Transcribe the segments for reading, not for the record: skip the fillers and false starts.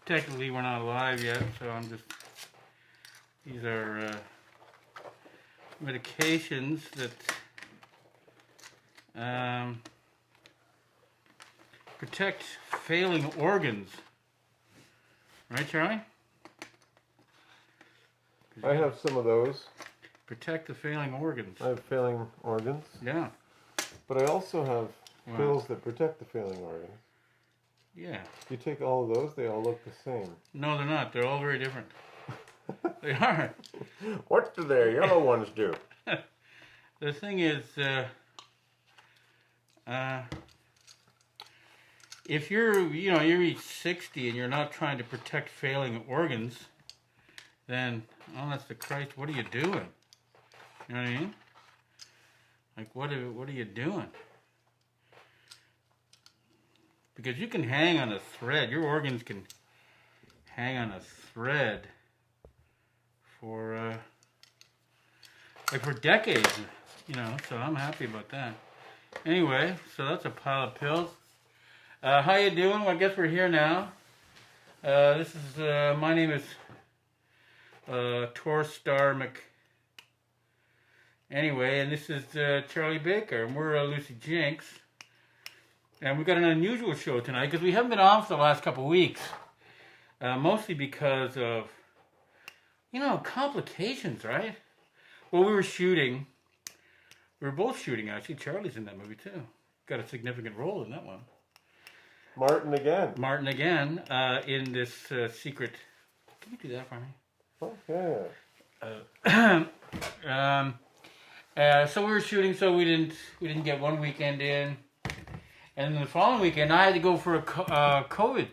technically we're not live yet, so I'm just, these are medications that protect failing organs. Right, Charlie? I have some of those. Protect the failing organs. I have failing organs. Yeah. But I also have pills that protect the failing organs. Yeah. If you take all of those, they all look the same. No, they're not. They're all very different. They are. What do their yellow ones do? The thing is, if you reach 60 and you're not trying to protect failing organs, then, honest to Christ, what are you doing? You know what I mean? Like, what are you doing? Because you can hang on a thread. Your organs can hang on a thread for decades, so I'm happy about that. Anyway, so that's a pile of pills. How you doing? Well, I guess we're here now. This is, my name is Torstar Anyway, and this is Charlie Baker, and we're Lucy Jinx. And we've got an unusual show tonight because we haven't been on for the last couple of weeks. Mostly because of, complications, right? Well, we were shooting. We were both shooting, actually. Charlie's in that movie, too. Got a significant role in that one. Martin again. In this secret... Can you do that for me? Okay. So we were shooting, so we didn't get one weekend in. And then the following weekend, I had to go for a COVID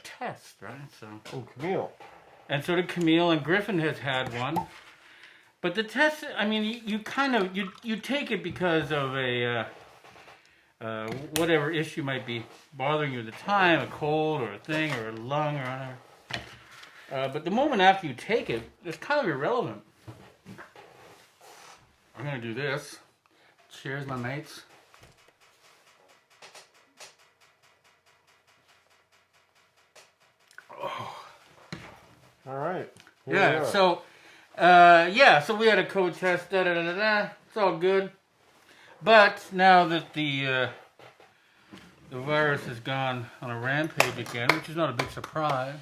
test, right? So. And Camille. And so did Camille, and Griffin has had one. But the test, I mean, you take it because of a whatever issue might be bothering you at the time, a cold or a thing or a lung or whatever. But the moment after you take it, it's kind of irrelevant. I'm gonna do this. Cheers, my mates. Oh. All right. So we had a code test. It's all good. But now that the virus has gone on a rampage again, which is not a big surprise,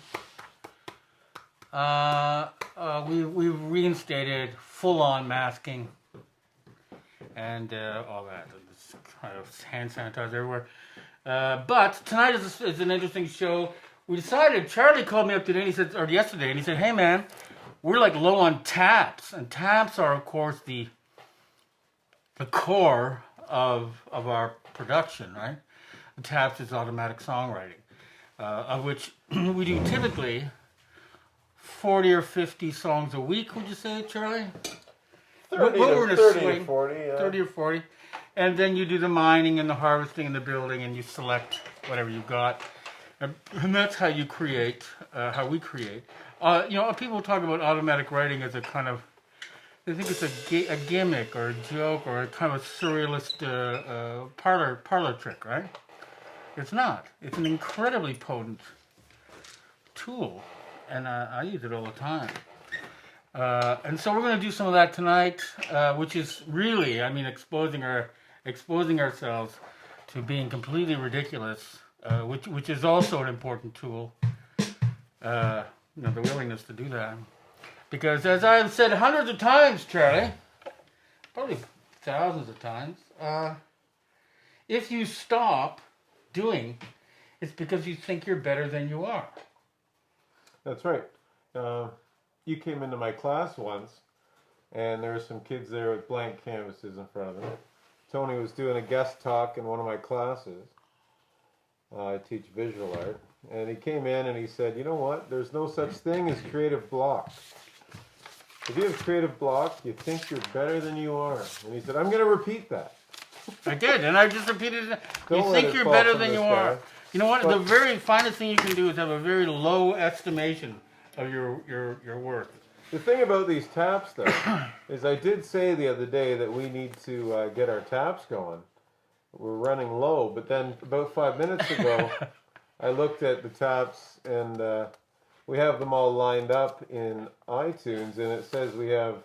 we've reinstated full-on masking and all that. It's kind of hand sanitizer everywhere. But tonight is an interesting show. We decided, Charlie called me up today, yesterday, and he said, hey man, we're like low on taps. And taps are, of course, the core of our production, right? The taps is automatic songwriting, of which we do typically 40 or 50 songs a week, would you say, Charlie? 30 or 40, yeah. 30 or 40. And then you do the mining and the harvesting and the building, and you select whatever you've got. And that's how you create, how we create. People talk about automatic writing as a kind of, they think it's a gimmick or a joke or a kind of a surrealist parlor trick, right? It's not. It's an incredibly potent tool, and I use it all the time. And so we're going to do some of that tonight, which is really, exposing ourselves to being completely ridiculous. Which is also an important tool, the willingness to do that. Because as I've said hundreds of times, Charlie, probably thousands of times, if you stop doing, it's because you think you're better than you are. That's right. You came into my class once, and there were some kids there with blank canvases in front of them. Tony was doing a guest talk in one of my classes. I teach visual art, and he came in and he said, you know what, there's no such thing as creative block. If you have creative block, you think you're better than you are. And he said, I'm going to repeat that. I did, and I just repeated it. You think you're better than you are. You know what, the very finest thing you can do is have a very low estimation of your worth. The thing about these taps, though, is I did say the other day that we need to get our taps going. We're running low, but then about 5 minutes ago, I looked at the taps, and we have them all lined up in iTunes, and it says we have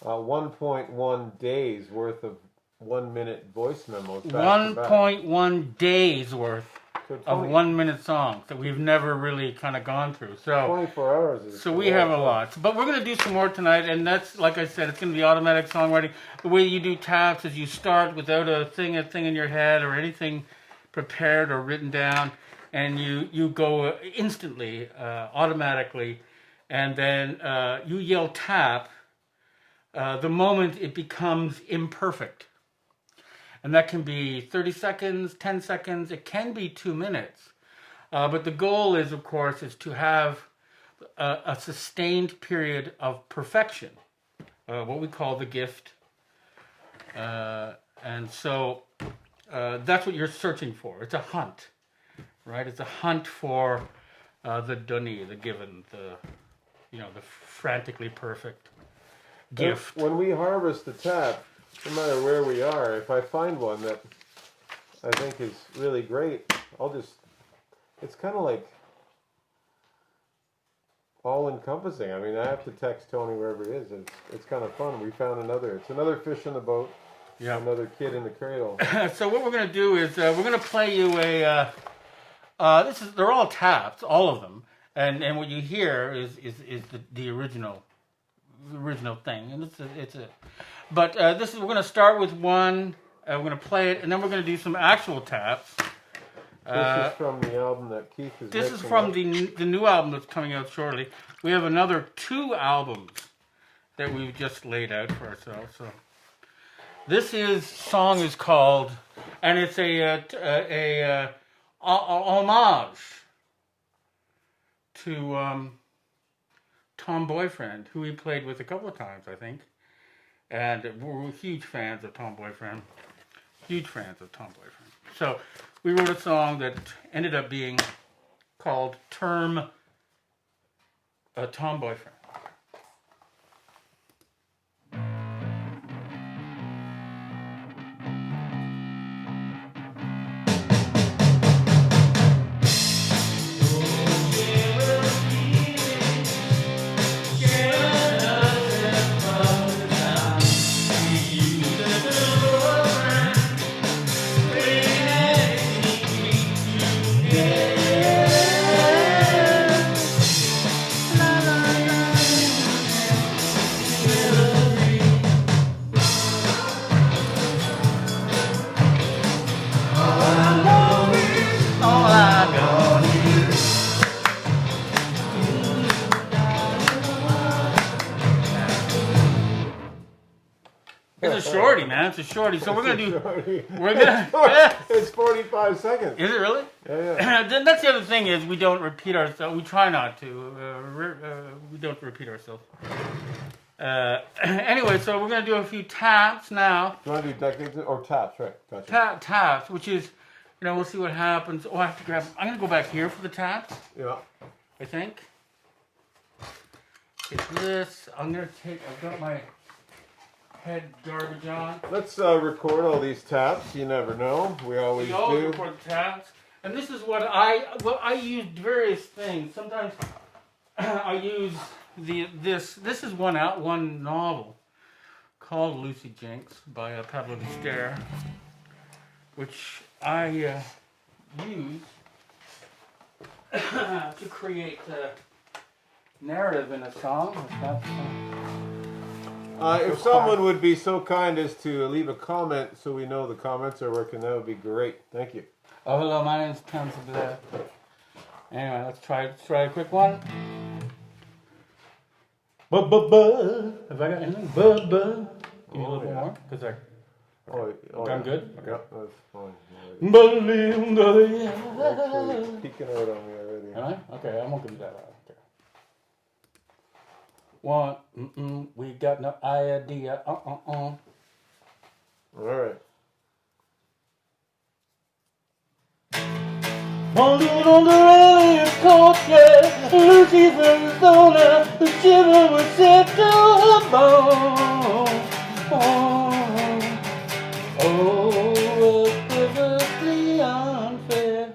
1.1 days worth of 1 minute voice memos back to back. 1.1 days worth So of 1 minute songs that we've never really kind of gone through. So 24 hours is so we have a lot. But we're going to do some more tonight, and that's, like I said, it's going to be automatic songwriting. The way you do taps is you start without a thing in your head or anything prepared or written down, and you go instantly, automatically, and then you yell tap the moment it becomes imperfect. And that can be 30 seconds, 10 seconds, it can be 2 minutes. But the goal is, of course, is to have a sustained period of perfection, what we call the gift. And so that's what you're searching for. It's a hunt, right? It's a hunt for the dunny, the given, the frantically perfect gift. When we harvest the tap, no matter where we are, if I find one that I think is really great, it's kind of like all-encompassing. I mean, I have to text Tony wherever he is. It's kind of fun. We found it's another fish in the boat, another kid in the cradle. So what we're going to do is we're going to play you they're all taps, all of them, and what you hear is the original thing, and but we're going to start with one. We're going to play it, and then we're going to do some actual taps. This is from the album that Keith is This is from the new album that's coming out shortly. We have another 2 albums that we've just laid out for ourselves. So this song is called, and it's a homage to Tom Boyfriend, who we played with a couple of times, I think. And we're huge fans of Tom Boyfriend. Huge fans of Tom Boyfriend. So we wrote a song that ended up being called Tom Boyfriend. It's a shorty, man. It's a shorty. So we're gonna do. It's 45 seconds. Is it really? Yeah. Then that's the other thing is we don't repeat ourselves. We try not to. We don't repeat ourselves. Anyway, so we're gonna do a few taps now. Do you want to do decades or taps? Right. Gotcha. Taps, which is, we'll see what happens. Oh, I have to grab. I'm gonna go back here for the taps. Yeah. I think. It's this. I've got my head garbage on. Let's record all these taps. You never know. We always do. Record the taps. And this is what I used various things. Sometimes I use this. This is one novel called Lucy Jinx by Pablo D'Astaire, which I use to create narrative in a song. If someone would be so kind as to leave a comment so we know the comments are working, that would be great. Thank you. Oh, hello, my name's Tom Sabella. Anyway, let's try a quick one. Have I got anything? Give me a little bit more, because I'm good? Okay. Yeah, that's fine. Actually, peeking out on me already. Am I? Okay, I won't give you that. Okay. We got no idea. All right. Wandered on the alien courtyard, Lucy's Arizona, the shiver was set to her bone. Oh, was perfectly unfair.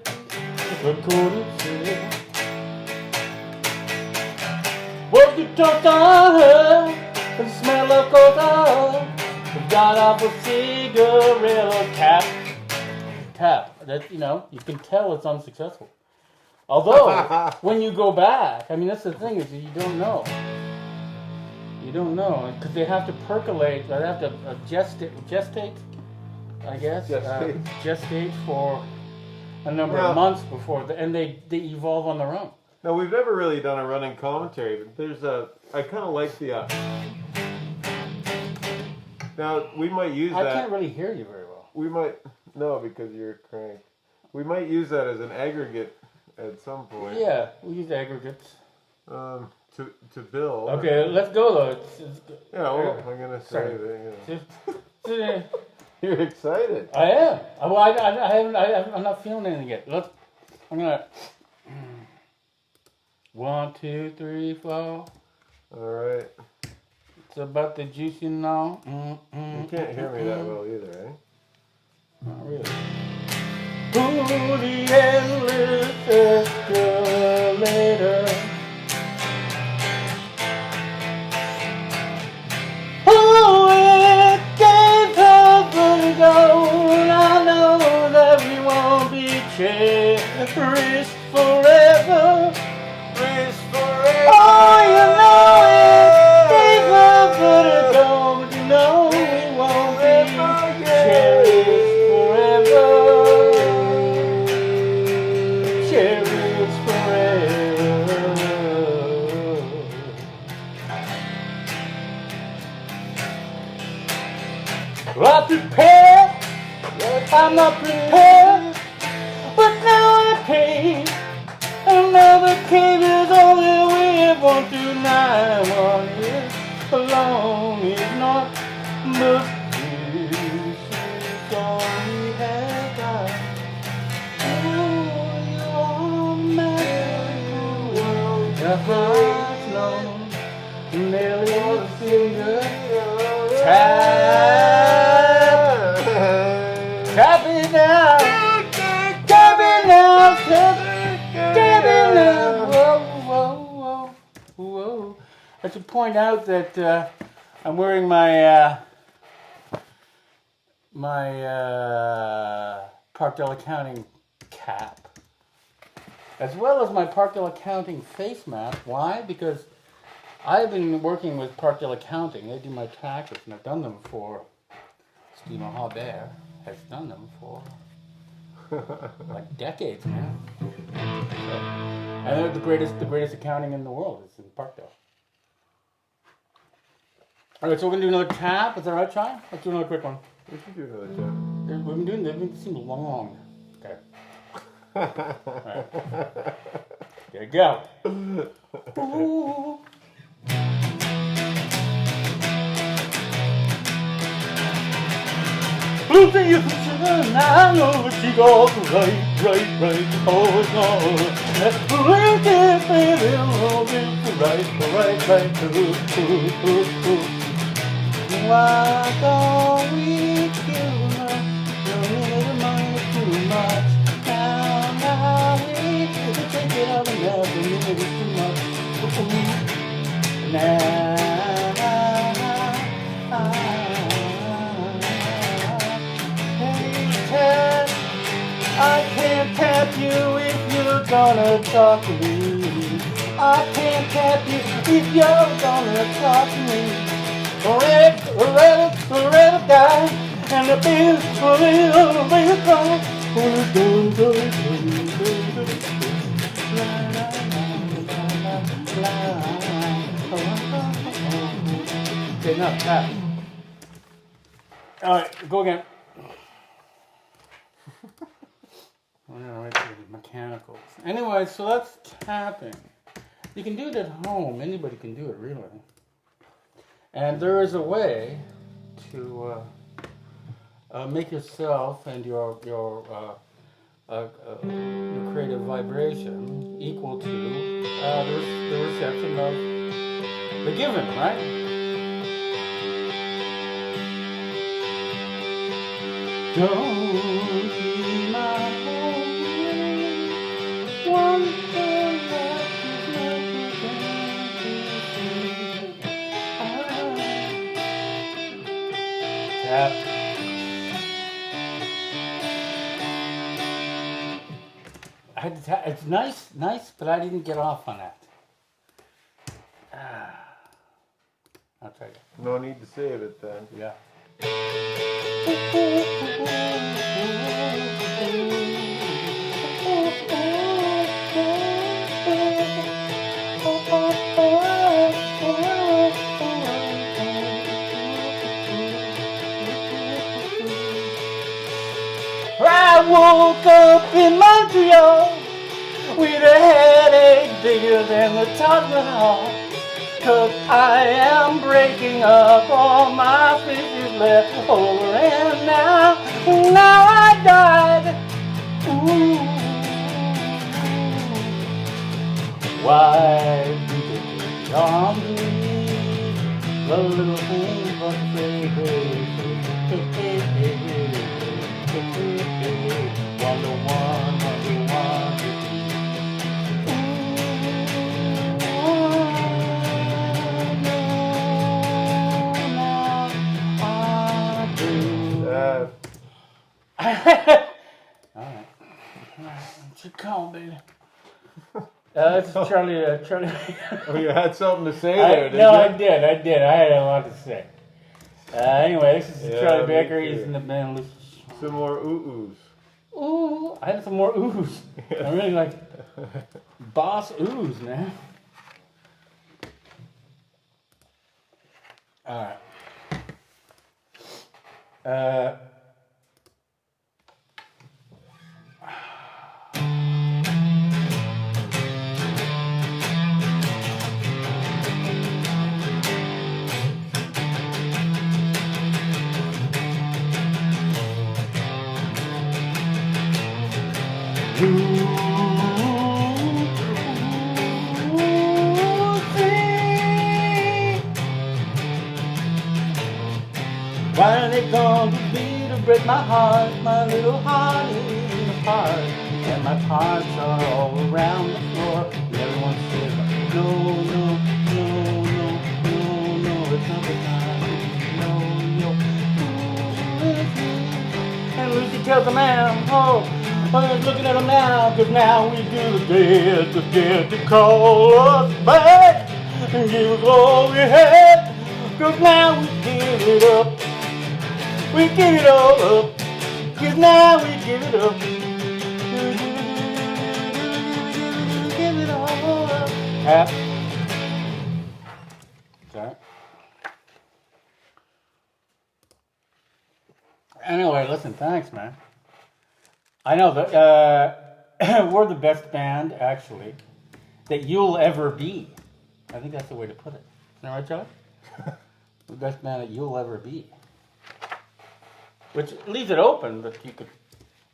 off a cigarette or tap. That, you can tell it's unsuccessful. Although, when you go back, I mean, that's the thing, is that you don't know. You don't know, because they have to percolate, or they have to gestate, I guess. Gestate for a number of months before, and they evolve on their own. No, we've never really done a running commentary, but I kind of like the, now, we might use that. I can't really hear you very well. We might, no, because you're cranked. We might use that as an aggregate at some point. Yeah, we use aggregates. To build. Okay, let's go though. Yeah, well, I'm gonna say that. You're excited. I am. Well, I haven't. I'm not feeling anything yet. I'm gonna. 1, 2, 3, 4. All right. It's about the juicy now. You can't hear me that well either, eh? Not really. Ooh, the endless escalator. Oh, it gave up and gone. I know that we won't be cherished forever. Oh, you know it gave up and gone. But you know we won't be cherished forever. Cherished forever. Well, I'm prepared, I'm not prepared, but now I pay. Another cave is all that we have gone through now. One is alone is not, but this is all we have got. Oh, your magical world, the heart's known, nearly a finger. Tap it now, tap it now, tap it now. Whoa, whoa, whoa, whoa. I should point out that I'm wearing my Parkdale Accounting cap, as well as my Parkdale Accounting face mask. Why? Because I've been working with Parkdale Accounting. They do my taxes, and I've done them for Stephen Haubert has done them for like decades, man. And they're the greatest accounting in the world is in Parkdale. All right, so we're gonna do another tap. Is that right, Chai? Let's do another quick one. We should do another tap. We've been doing. They've been seem long. Okay. All right. There you go. Ooh. Losing you, and I know she goes right. Oh, it's not. Let's bring this baby, oh, it's right. Why don't we kill her? Don't need the money too much. Now we take it all and never need it too much. I can't tap you if you're gonna talk to me. I can't tap you if you're gonna talk to me. Forever die, and the bills forever gone. Okay, now tap. All right, go again. Mechanicals. Anyway, so that's tapping. You can do it at home. Anybody can do it, really. And there is a way to make yourself and your creative vibration equal to the reception of the given, right? Don't be my one thing that is never going to see. Tap. It's nice, but I didn't get off on that. I'll try it. No need to save it then. Yeah. I woke up in Montreal with a headache bigger than the Taj Mahal. 'Cause I am breaking up, all my fish is left over, and now I died. Ooh. Why do they take on me? The little thing but wonder one. Alright. It's your call, baby. This is Charlie. Oh, you had something to say there, didn't you? I did. I had a lot to say. Anyway, this is Charlie me Baker. too. He's in the band. Some more ooh-oohs. Ooh, I had some more oohs. I really like boss oohs, man. Alright. Why are they going to be to break my heart? My little heart is apart, and my parts are all around the floor. And everyone says, no, it's not the time. No. And Lucy tells the man, oh, he's looking at him now, 'cause now we do the dead, to call us back and give us all we had. 'Cause now we give it up. We give it all up, 'cause now we give it up. Give it all up. Tap. Sorry. Anyway, listen, thanks, man. I know that we're the best band, actually, that you'll ever be. I think that's the way to put it. Isn't that right, Charlie? The best band that you'll ever be. Which leaves it open that you could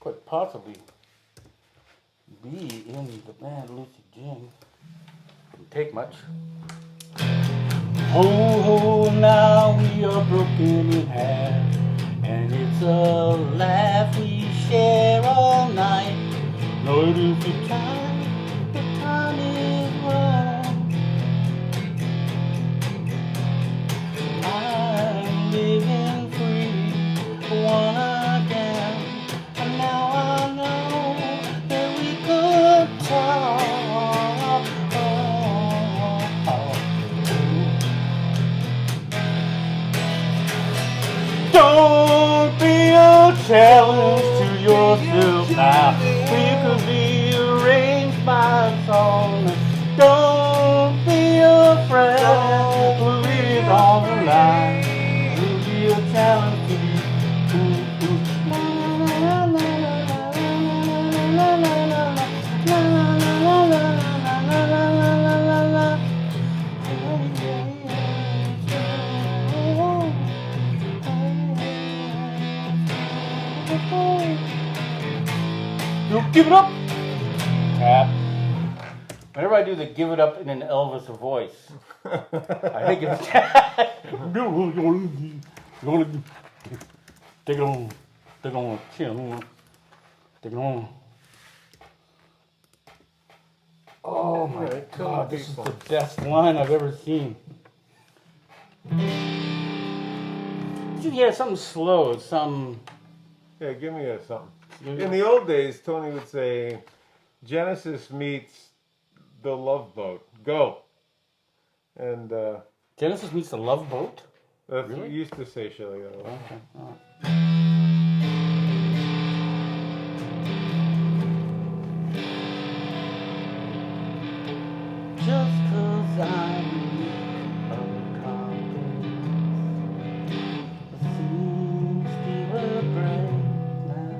quite possibly be in the band Lucy Jinx. Didn't take much. Oh, now we are broken in half, and it's a laugh we share all night. No, it is the time is wrong. I'm living free, one again, and now I know that we could talk. Don't be a challenge to yourself now. We could be arranged by song. Don't be afraid, we'll read on the line. We'll be a challenge to you. You give it up. Tap. Whenever I do the give it up in an Elvis voice, I think it's take it on, chin, take it on. Oh my God, this is the best line I've ever seen. Yeah, something slow, some. Yeah, give me something. In the old days, Tony would say, Genesis meets the Love Boat. Go. And Genesis meets the Love Boat. that's Really? what you used to say, Shelley. Okay. Oh. Just 'cause I'm unaccomplished, seems to break now.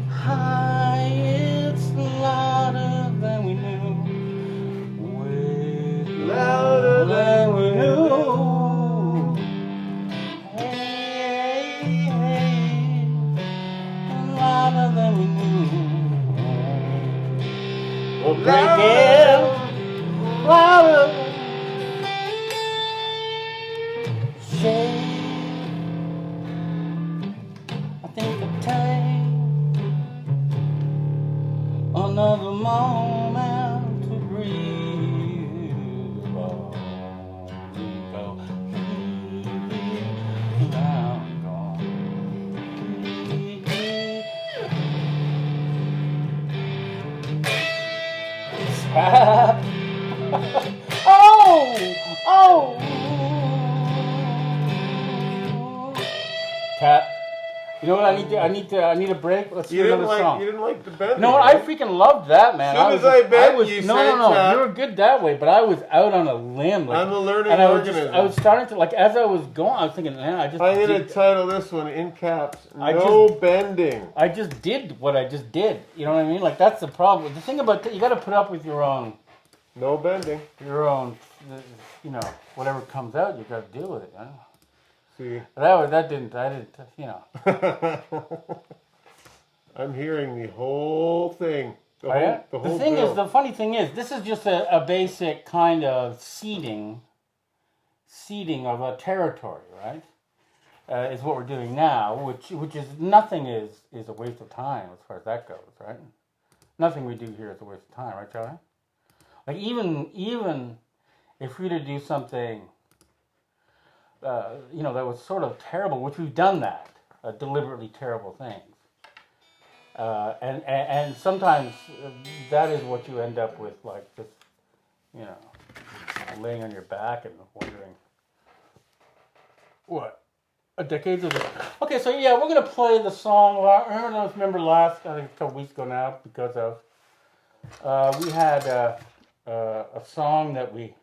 High, it's louder than we knew. Way Louder than we knew. Hey, hey, louder than we knew. We're breaking louder. Shade. I think I'll take another moment to breathe. Oh, go. I'm gone. Tap. Oh! Oh! Tap. You know what I need a break. Let's You do didn't another song. like. You didn't like the bend. No, I freaking loved that, man. As soon as I bet, was, you no, said no, tap. you were good that way, but I was out on a limb. Like, I'm a learning and I organism. was starting to, like, as I was going, I was thinking, man, I'm gonna title this one in caps. No bending. I just did what I just did. You know what I mean? Like, that's the problem. The thing about you got to put up with your own, No bending. you know, whatever comes out, you got to deal with it. You know? See. I didn't, you know. I'm hearing the whole thing. The whole bill. The funny thing is, this is just a basic kind of seeding of a territory, right? Is what we're doing now, which is nothing is a waste of time as far as that goes, right? Nothing we do here is a waste of time, right, Charlie? Like even if we were to do something, you know, that was sort of terrible, which we've done that, deliberately terrible things. And sometimes that is what you end up with, like just, you know, laying on your back and wondering what decades of it. Okay, so yeah, we're gonna play the song. I don't know if you remember last, I think a couple weeks ago now, because of we had a song that we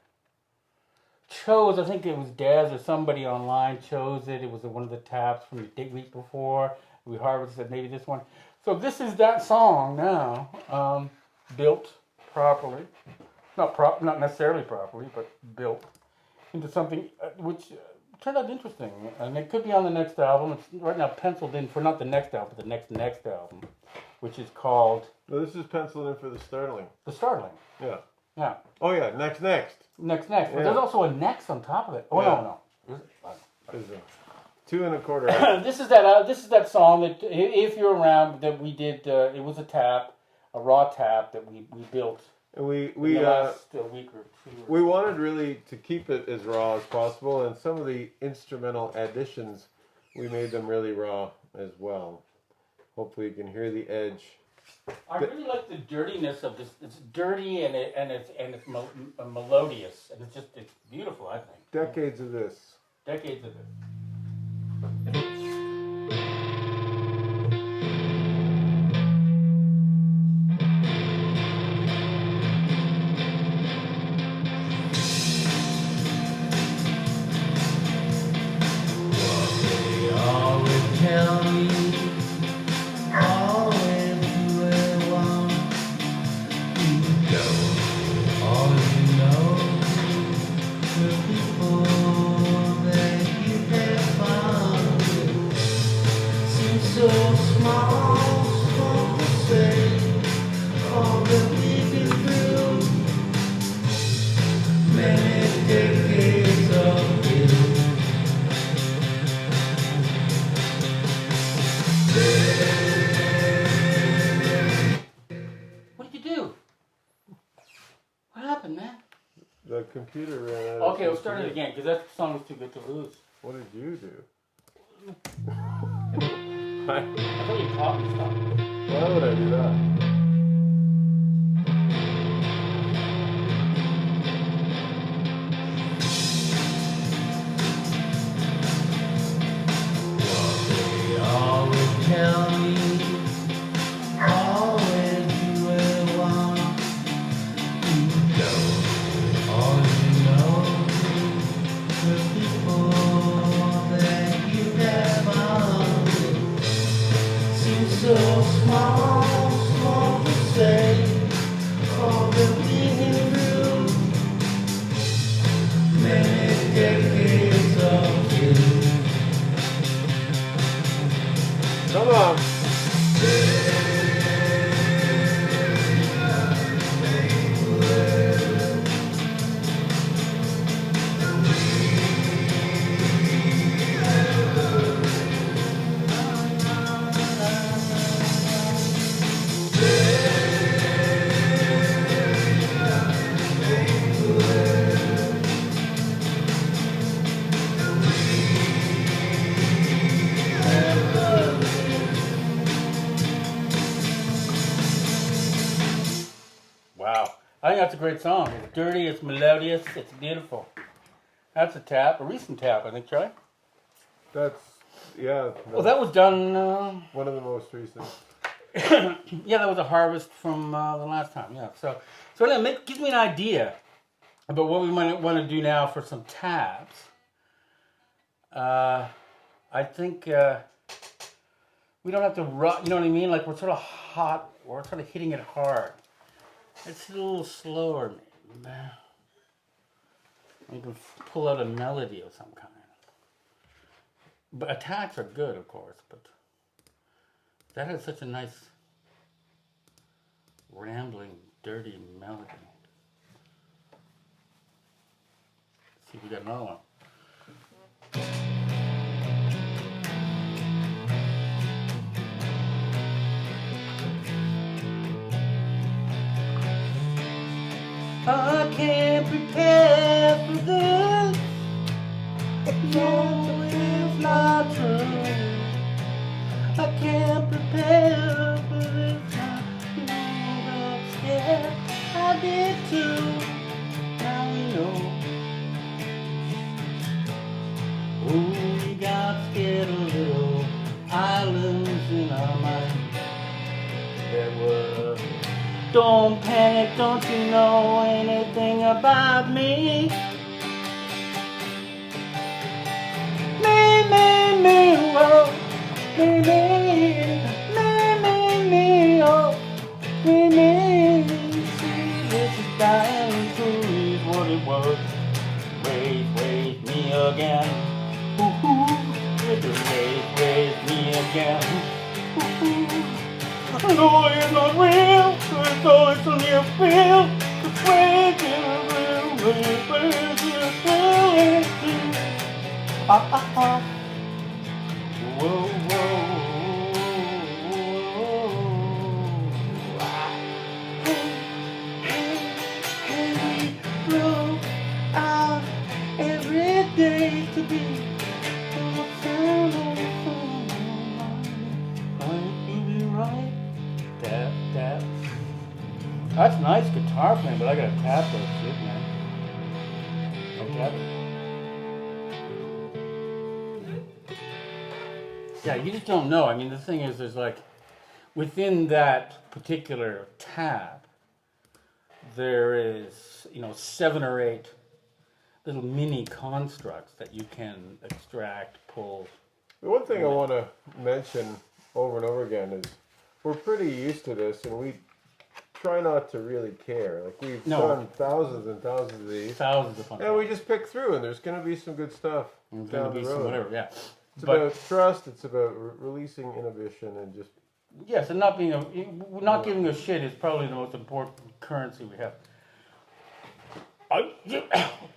chose. I think it was Daz or somebody online chose it. It was one of the taps from the week before. We harvested maybe this one. So this is that song now, built properly, not necessarily properly, but built into something which turned out interesting, and it could be on the next album. It's right now penciled in for not the next album, but the next album, which is called. No, this is penciled in for the Startling. The Startling. Yeah. Yeah. Oh yeah. Next. Next. But Yeah. there's also a next on top of it. Oh Yeah. no. There's a 2 1/4. This is that song that if you're around that we did. It was a raw tap that we built. And we in the last week or two. we wanted really to keep it as raw as possible, and some of the instrumental additions we made them really raw as well. Hopefully you can hear the edge. I really like the dirtiness of this. It's dirty and it's melodious, and it's beautiful. I think Decades of this. decades of it. What did you do? What happened, man? The computer ran out. Okay, we'll start it again because that song is too good to lose. What did you do? I thought you taught me stuff. Why would I do that? Always tell me, always you will want to go. All you know, the people that you have on seem so small, small to say. All that we knew, many decades of you. Come on. Wow. I think that's a great song. It's dirty, it's melodious, it's beautiful. That's a tap, a recent tap, I think, Charlie. That's, yeah. Well, that was done, one of the most recent. yeah, that was a harvest from the last time, yeah. So anyway, gives me an idea about what we might want to do now for some taps. I think we don't have to you know what I mean? Like, we're sort of hot, we're sort of hitting it hard. It's a little slower, maybe. You can pull out a melody of some kind. But attacks are good, of course, but that has such a nice, rambling, dirty melody. Let's see if we got another one. I can't prepare for this. No, it's not true. I can't prepare for this. I got scared. I did too. Now we know. Oh, we got scared a little. Islands in our mind. There were. Don't panic, don't you know anything about me? Me, oh, me, oh, me. See, this is dying to is what it was. Wait, me again. Ooh, wait, me again. Ooh. No, it's not real, it's always on your feel. It's way too real. Whoa. We grow out every day to be the sound of the phone. Might you be right? Tap. That's nice guitar playing, but I gotta tap that shit, man. I'll tap it. Yeah, you just don't know. I mean, the thing is, there's like, within that particular tab, there is, 7 or 8 little mini constructs that you can extract, pull. The one thing I want to mention over and over again is we're pretty used to this, and we try not to really care. Like, we've done thousands and thousands of these. Thousands of fun. And we just pick through, and there's going to be some good stuff There's down going to the be road. some whatever, yeah. It's about trust. It's about releasing inhibition and just. Yes, and not giving a shit is probably the most important currency we have.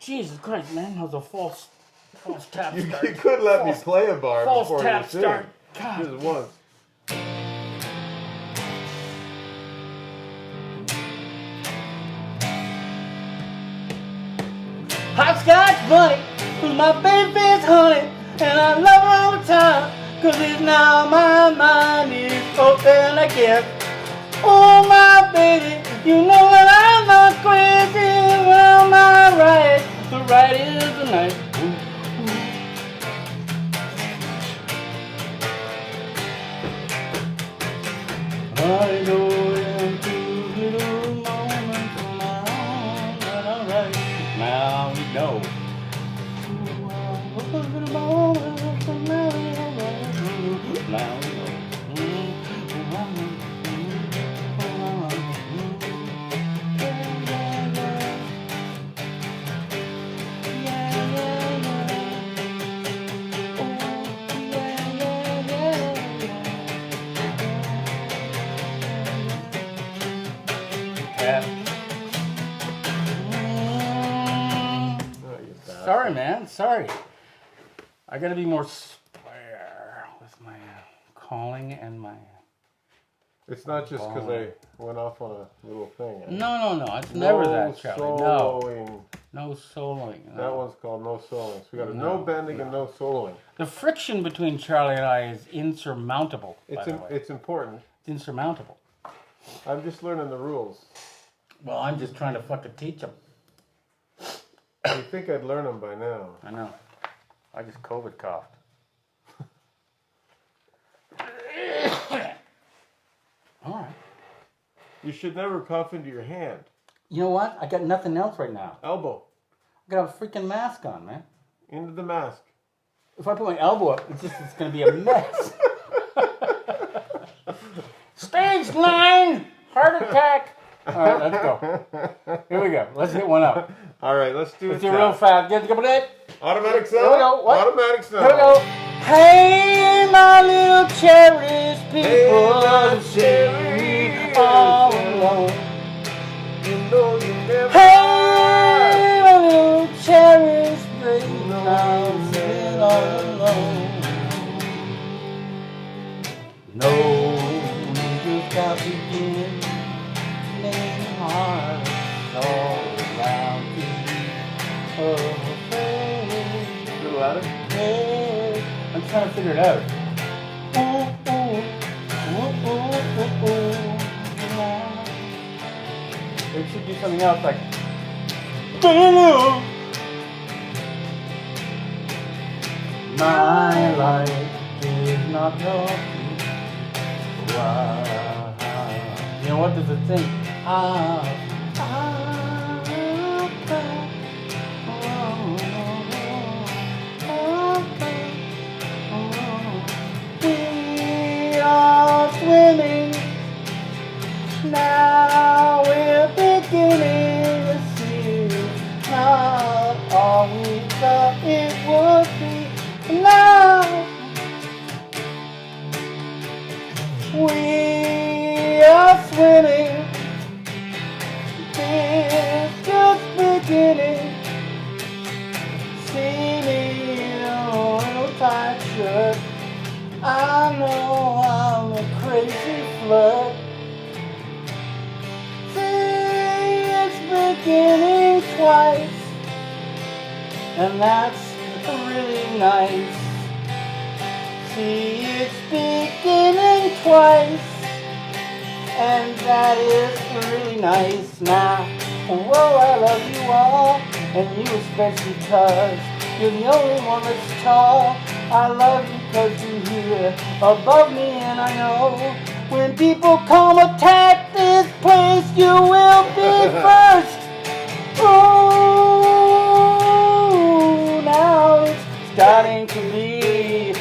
Jesus Christ, man, that was a false tap start. You could let me play a bar False before tap you sing. start. God. Just once. funny, 'cause my baby's honey, and I love her all the time, 'cause it's now my mind is open again. Oh, my baby, you know that I'm not crazy. Well, my right, the right is the night. I know them two little moments now that are right. Now we know. Now we know. Sorry, man. Sorry. I gotta be more square with my calling and my. It's not just because I went off on a little thing. No. It's never that, Charlie. Soloing. No soloing. No. That one's called no soloing. So we got no bending and no soloing. The friction between Charlie and I is insurmountable. It's important. It's insurmountable. I'm just learning the rules. Well, I'm just trying to fucking teach him. You think I'd learn them by now? I know. I just COVID coughed. All right. You should never cough into your hand. You know what? I got nothing else right now. Elbow. I got a freaking mask on, man. Into the mask. If I put my elbow up, it's going to be a mess. Stage 9! Heart attack! All right, let's go. Here we go. Let's hit one up. All right, let's do it. Let's do it real fast. Get a couple of it. Automatic sound. Here we go. What? Automatic sound. Here we go. Hey, my little cherished people, Hey, cherry all alone. You know you never. Hey, my little cherished baby, I'm sitting all alone. No, you just got to begin. Hearts all around you. Oh, hey, A little louder. hey. I'm trying to figure it out. Ooh, ooh, ooh, ooh, ooh, ooh. It should do something else like. My life is not yours. Why? You know what? There's a thing. We are swimming. Now we're beginning to see not all we thought it would be. Now we are swimming. It's just beginning. See me in a little tight shirt. I know I'm a crazy flirt. See, it's beginning twice, and that's really nice. See, it's beginning twice, and that is really nice. Now, whoa, I love you all, and you especially 'cause you're the only one that's tall. I love you 'cause you're here above me, and I know when people come attack this place, you will be first. Ooh, now it's starting to be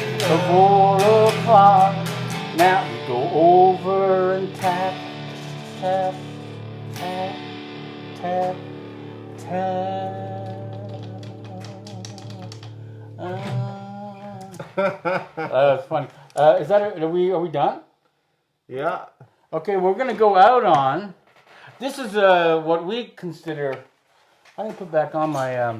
4 o'clock. Now we go over and tap, tap, tap, tap, tap. That's funny. Is that are we done? Yeah. Okay, we're gonna go out on. This is what we consider. I didn't put back on my.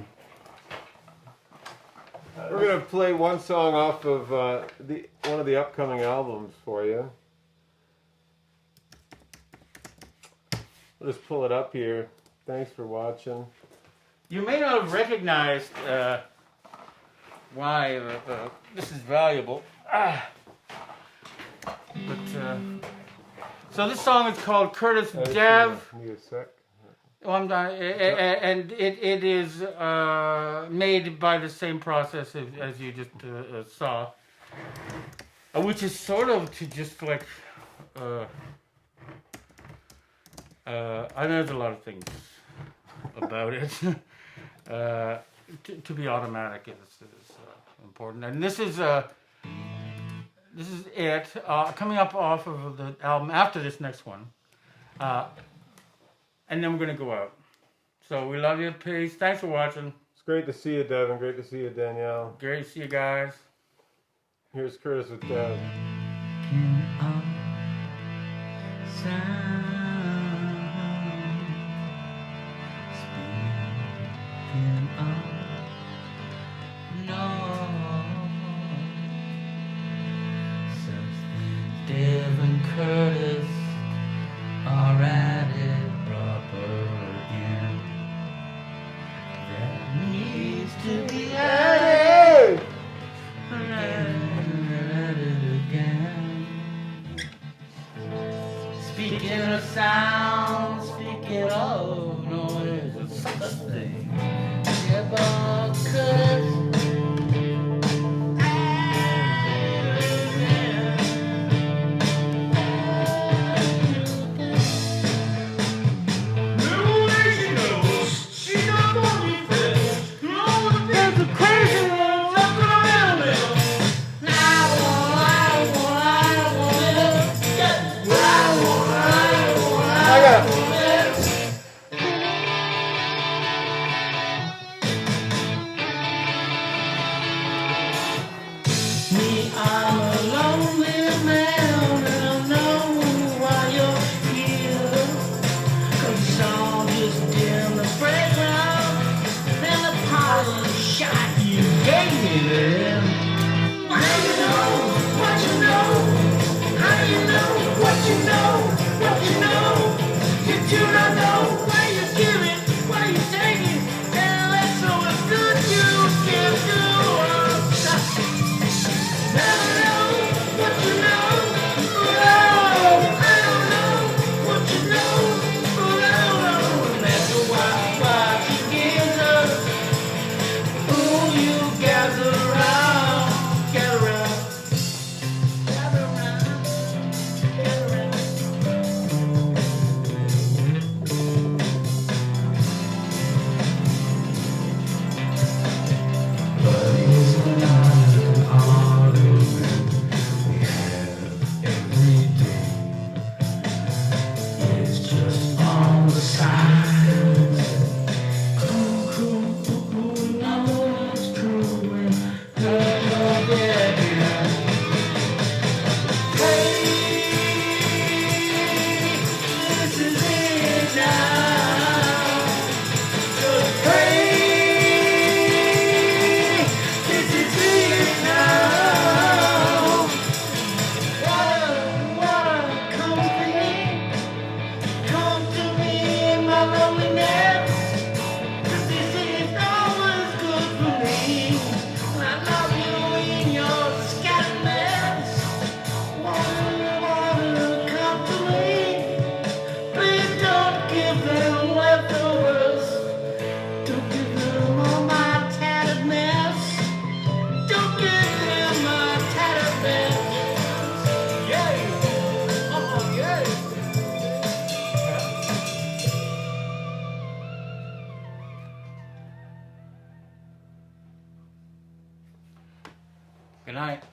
We're gonna play one song off of one of the upcoming albums for you. I'll just pull it up here. Thanks for watching. You may not have recognized why this is valuable. So this song is called Curtis Dev. Need a sec. Oh, I'm done. And it is made by the same process as you just saw, which is sort of to just like. I know there's a lot of things about it. To be automatic is important, and this is it coming up off of the album after this next one, and then we're gonna go out. So we love you, peace. Thanks for watching. It's great to see you, Devin. Great to see you, Danielle. Great to see you guys. Here's Curtis with Dev. Dev and Curtis are at it proper again. That needs to be added. At it again. Speaking of sound, speaking of noise, it's such a thing. Yeah, but Curtis. I'm a lonely man, and I know why you're here. 'Cause it's all just in the playground, and the power shot you gave me there. How you know what you know? How you know what you know? What you know? You do not know why you give it, why you take it, and that's so good you can do. Good night.